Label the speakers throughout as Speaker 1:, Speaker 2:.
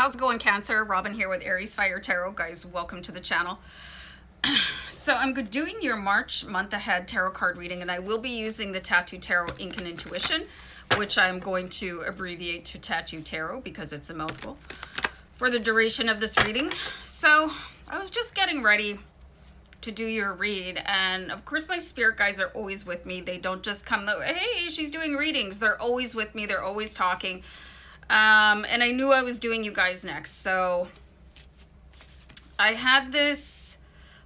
Speaker 1: How's it going, Cancer? Robin here with AriesFireTarot. Guys, welcome to the channel. So I'm doing your March month ahead tarot card reading, and I will be using the Tattoo Tarot Ink and Intuition, which I'm going to abbreviate to Tattoo Tarot because it's a mouthful, for the duration of this reading. So I was just getting ready to do your read, and of course my spirit guides are always with me. They don't just come, hey, she's doing readings. They're always with me. They're always talking. And I knew I was doing you guys next, so I had this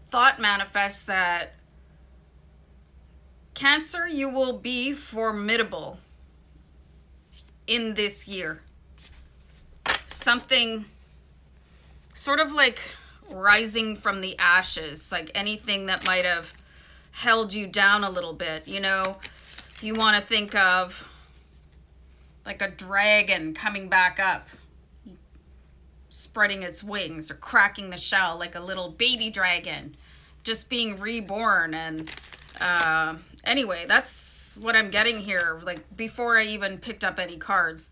Speaker 1: thought manifest that Cancer, you will be formidable in this year. Something sort of like rising from the ashes, like anything that might have held you down a little bit. You know, you want to think of like a dragon coming back up, spreading its wings or cracking the shell, like a little baby dragon just being reborn. And anyway, that's what I'm getting here, like before I even picked up any cards.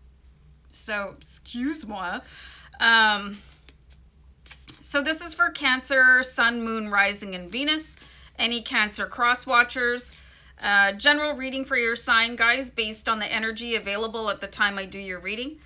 Speaker 1: So excuse-moi. So this is for Cancer, Sun, Moon, Rising, and Venus. Any Cancer cross watchers. General reading for your sign, guys, based on the energy available at the time I do your reading.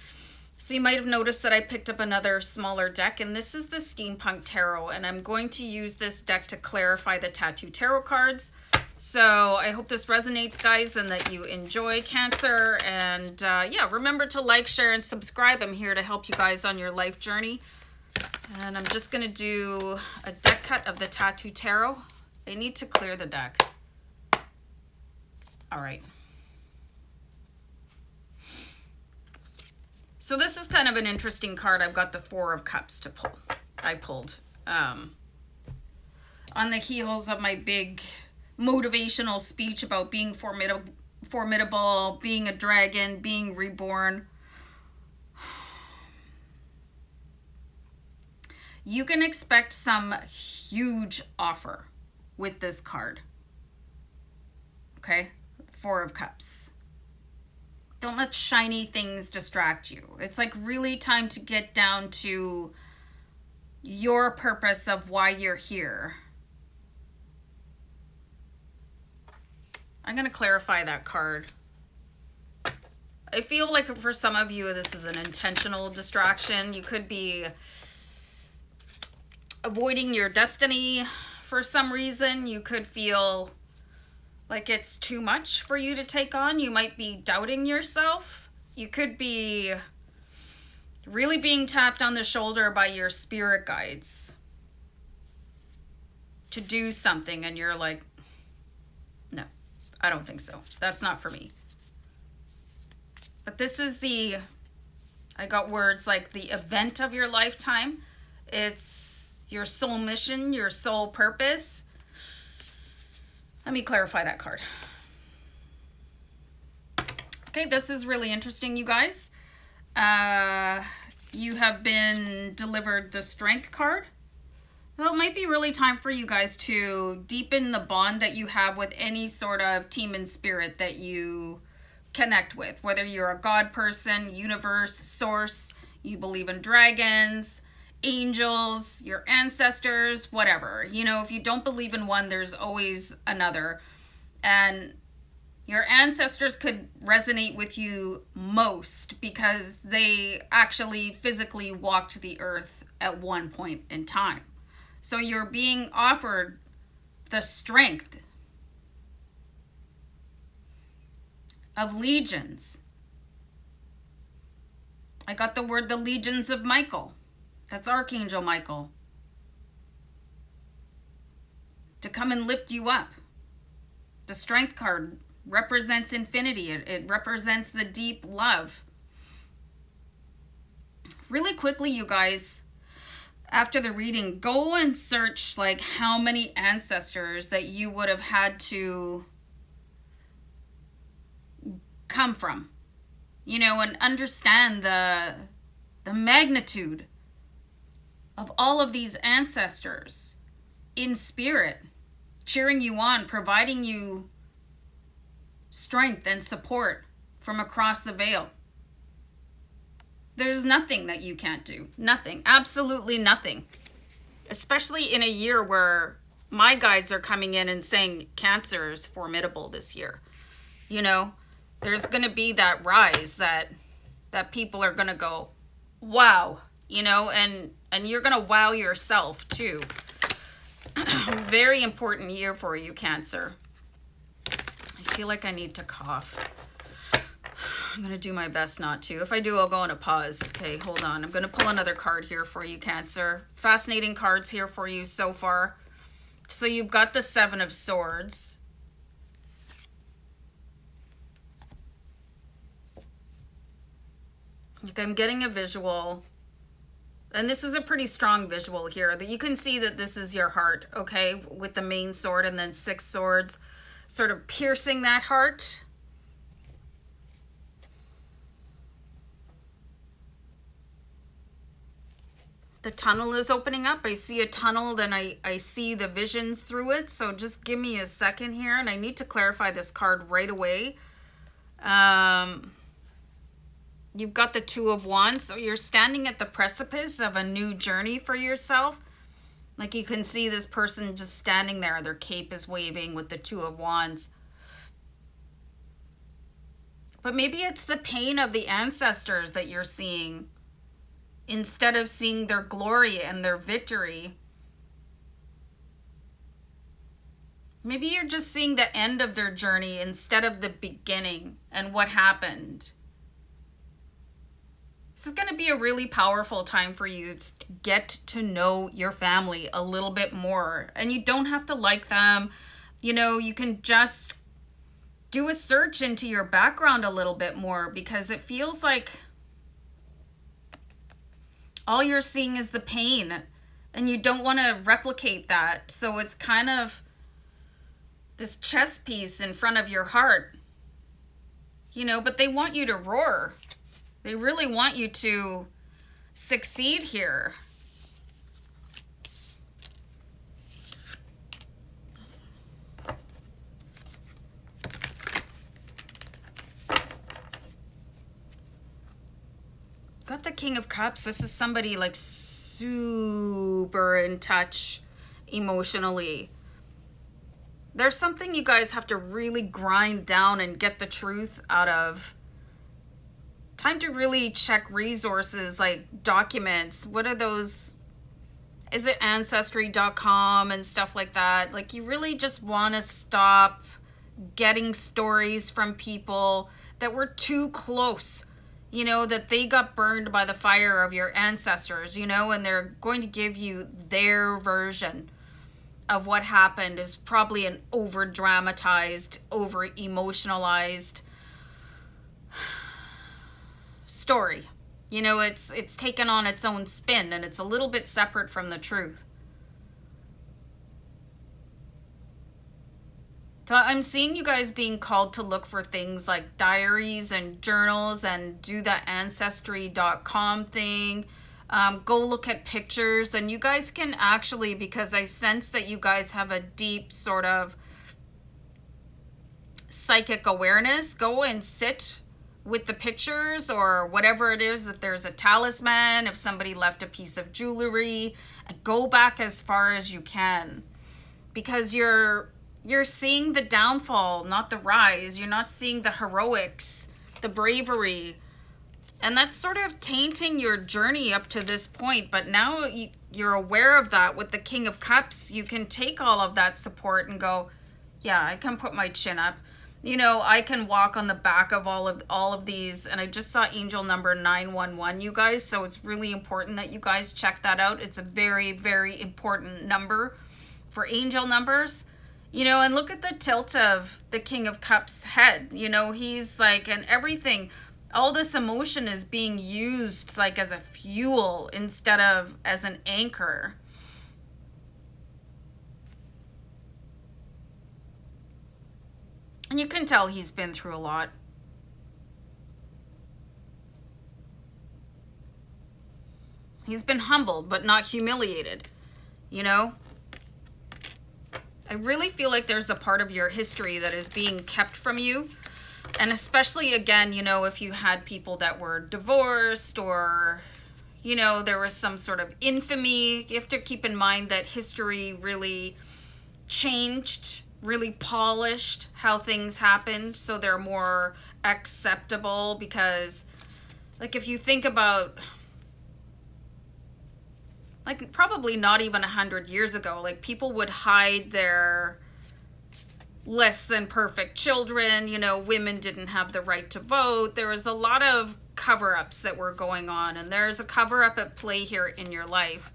Speaker 1: So you might have noticed that I picked up another smaller deck, and this is the Steampunk Tarot, and I'm going to use this deck to clarify the Tattoo Tarot cards. So I hope this resonates, guys, and that you enjoy, Cancer. And yeah, remember to like, share, and subscribe. I'm here to help you guys on your life journey. And I'm just going to do a deck cut of the Tattoo Tarot. I need to clear the deck. All right. So this is kind of an interesting card. I've got the Four of Cups to pull. I pulled on the heels of my big motivational speech about being formidable, being a dragon, being reborn. You can expect some huge offer with this card. Okay? Four of Cups. Don't let shiny things distract you. It's like really time to get down to your purpose of why you're here. I'm going to clarify that card. I feel like for some of you, this is an intentional distraction. You could be avoiding your destiny for some reason. You could feel like it's too much for you to take on. You might be doubting yourself. You could be really being tapped on the shoulder by your spirit guides to do something, and you're like, no, I don't think so. That's not for me. But this is I got words like the event of your lifetime. It's your soul mission, your soul purpose. Let me clarify that card. Okay, this is really interesting, you guys. You have been delivered the Strength card. Well, it might be really time for you guys to deepen the bond that you have with any sort of team and spirit that you connect with. Whether you're a God person, universe, source, you believe in dragons, angels, your ancestors, whatever. You know, if you don't believe in one, there's always another. And your ancestors could resonate with you most because they actually physically walked the earth at one point in time. So you're being offered the strength of legions. I got the word the legions of Michael. That's Archangel Michael. To come and lift you up. The Strength card represents infinity. It represents the deep love. Really quickly, you guys, after the reading, go and search like how many ancestors that you would have had to come from. You know, and understand the magnitude of all of these ancestors in spirit, cheering you on, providing you strength and support from across the veil. There's nothing that you can't do. Nothing. Absolutely nothing. Especially in a year where my guides are coming in and saying Cancer is formidable this year. You know, there's going to be that rise that people are going to go, wow, you know, and you're going to wow yourself too. Very important year for you, Cancer. I feel like I need to cough. I'm going to do my best not to. If I do, I'll go on a pause. Okay, hold on. I'm going to pull another card here for you, Cancer. Fascinating cards here for you so far. So you've got the Seven of Swords. I'm getting a visual. And this is a pretty strong visual here. That you can see that this is your heart, okay? With the main sword and then 6 swords sort of piercing that heart. The tunnel is opening up. I see a tunnel, then I see the visions through it. So just give me a second here. And I need to clarify this card right away. You've got the Two of Wands. So you're standing at the precipice of a new journey for yourself. Like you can see this person just standing there. Their cape is waving with the Two of Wands. But maybe it's the pain of the ancestors that you're seeing. Instead of seeing their glory and their victory, maybe you're just seeing the end of their journey instead of the beginning and what happened. This is going to be a really powerful time for you to get to know your family a little bit more. And you don't have to like them. You know, you can just do a search into your background a little bit more, because it feels like all you're seeing is the pain and you don't want to replicate that. So it's kind of this chess piece in front of your heart, you know, but they want you to roar. They really want you to succeed here. Got the King of Cups. This is somebody like super in touch emotionally. There's something you guys have to really grind down and get the truth out of. Time to really check resources like documents. What are those? Is it ancestry.com and stuff like that? Like you really just want to stop getting stories from people that were too close. You know, that they got burned by the fire of your ancestors, you know, and they're going to give you their version of what happened. Is probably an over-dramatized, over-emotionalized story. You know, it's taken on its own spin, and it's a little bit separate from the truth. So I'm seeing you guys being called to look for things like diaries and journals and do that ancestry.com thing. Go look at pictures, and you guys can actually, because I sense that you guys have a deep sort of psychic awareness, go and sit with the pictures or whatever it is. If there's a talisman, if somebody left a piece of jewelry, and go back as far as you can, because you're seeing the downfall, not the rise. You're not seeing the heroics, the bravery. And that's sort of tainting your journey up to this point. But now you're aware of that with the King of Cups. You can take all of that support and go, yeah, I can put my chin up. You know, I can walk on the back of all of these. And I just saw angel number 911, you guys. So it's really important that you guys check that out. It's a very, very important number for angel numbers. You know, and look at the tilt of the King of Cups head. You know, he's like, and everything, all this emotion is being used like as a fuel instead of as an anchor. And you can tell he's been through a lot. He's been humbled, but not humiliated, you know? I really feel like there's a part of your history that is being kept from you. And especially, again, you know, if you had people that were divorced or, you know, there was some sort of infamy, you have to keep in mind that history really changed, really polished how things happened, so they're more acceptable. Because, like, if you think about, like, probably not even 100 years ago, like, people would hide their less than perfect children, you know, women didn't have the right to vote. There was a lot of cover-ups that were going on, and there's a cover-up at play here in your life.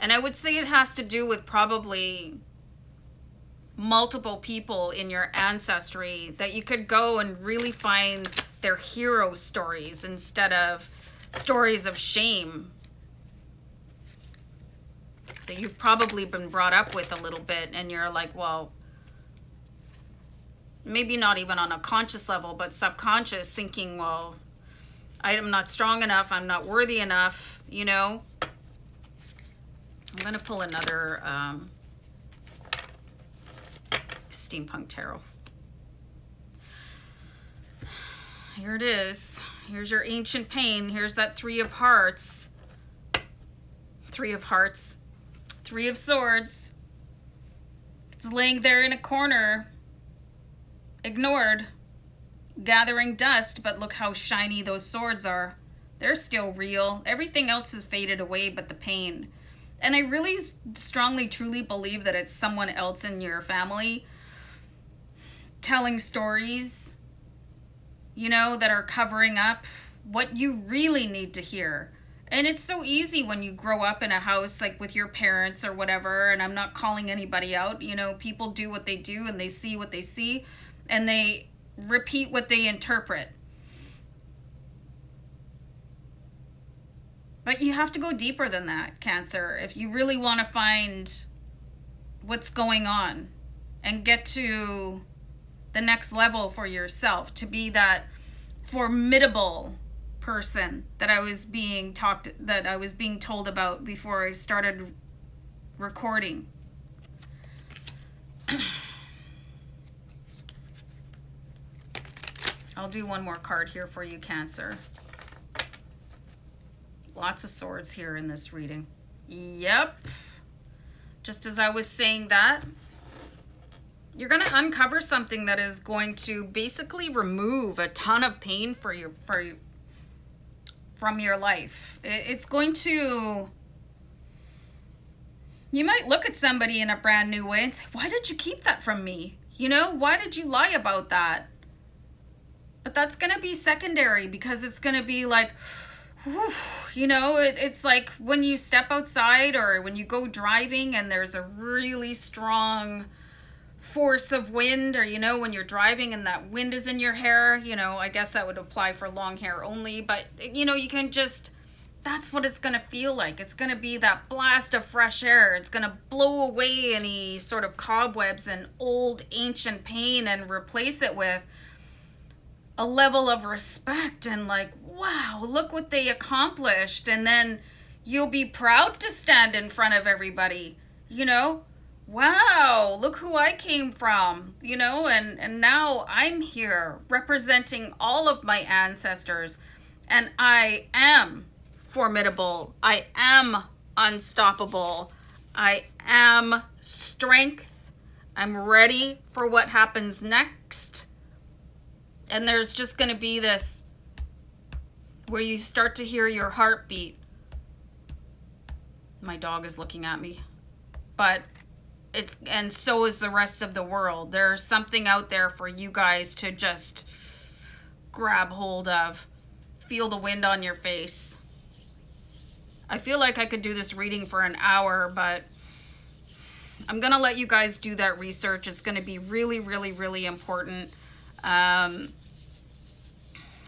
Speaker 1: And I would say it has to do with probably multiple people in your ancestry that you could go and really find their hero stories instead of stories of shame that you've probably been brought up with a little bit, and you're like, well, maybe not even on a conscious level, but subconscious, thinking, well, I'm not strong enough, I'm not worthy enough, you know. I'm going to pull another steampunk tarot. Here it is. Here's your ancient pain. Here's that Three of Hearts. Three of Hearts. Three of Swords. It's laying there in a corner, ignored, gathering dust, but look how shiny those swords are. They're still real. Everything else has faded away but the pain. And I really strongly, truly believe that it's someone else in your family telling stories, you know, that are covering up what you really need to hear. And it's so easy when you grow up in a house like with your parents or whatever, and I'm not calling anybody out, you know, people do what they do and they see what they see and they repeat what they interpret. But you have to go deeper than that, Cancer, if you really want to find what's going on and get to the next level for yourself, to be that formidable person that I was being told about before I started recording. I'll do one more card here for you, Cancer. Lots of swords here in this reading. Yep. Just as I was saying that, you're going to uncover something that is going to basically remove a ton of pain from your life. It's going to... You might look at somebody in a brand new way and say, why did you keep that from me? You know, why did you lie about that? But that's going to be secondary, because it's going to be like... You know, it's like when you step outside or when you go driving and there's a really strong force of wind, or, you know, when you're driving and that wind is in your hair, you know, I guess that would apply for long hair only, but, you know, you can just, that's what it's going to feel like. It's going to be that blast of fresh air. It's going to blow away any sort of cobwebs and old ancient pain and replace it with a level of respect and like, wow, look what they accomplished. And then you'll be proud to stand in front of everybody, you know, wow, look who I came from, you know, and now I'm here representing all of my ancestors, and I am formidable. I am unstoppable. I am strength. I'm ready for what happens next. And there's just going to be this where you start to hear your heartbeat. My dog is looking at me. But it's, and so is the rest of the world. There's something out there for you guys to just grab hold of. Feel the wind on your face. I feel like I could do this reading for an hour, but I'm going to let you guys do that research. It's going to be really, really, really important.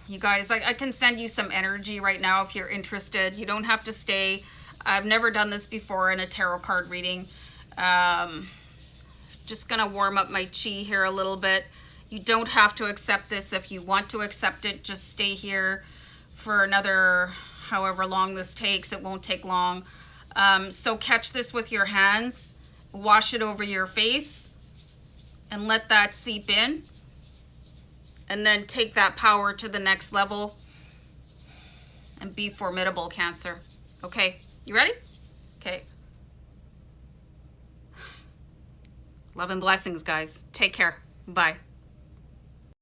Speaker 1: You guys, I can send you some energy right now if you're interested. You don't have to stay. I've never done this before in a tarot card reading. Just gonna warm up my chi here a little bit. You don't have to accept this. If you want to accept it, just stay here for another however long this takes. It won't take long. So catch this with your hands, wash it over your face, and let that seep in. and then take that power to the next level and be formidable, Cancer. Okay, you ready? Okay. Love and blessings, guys. Take care. Bye.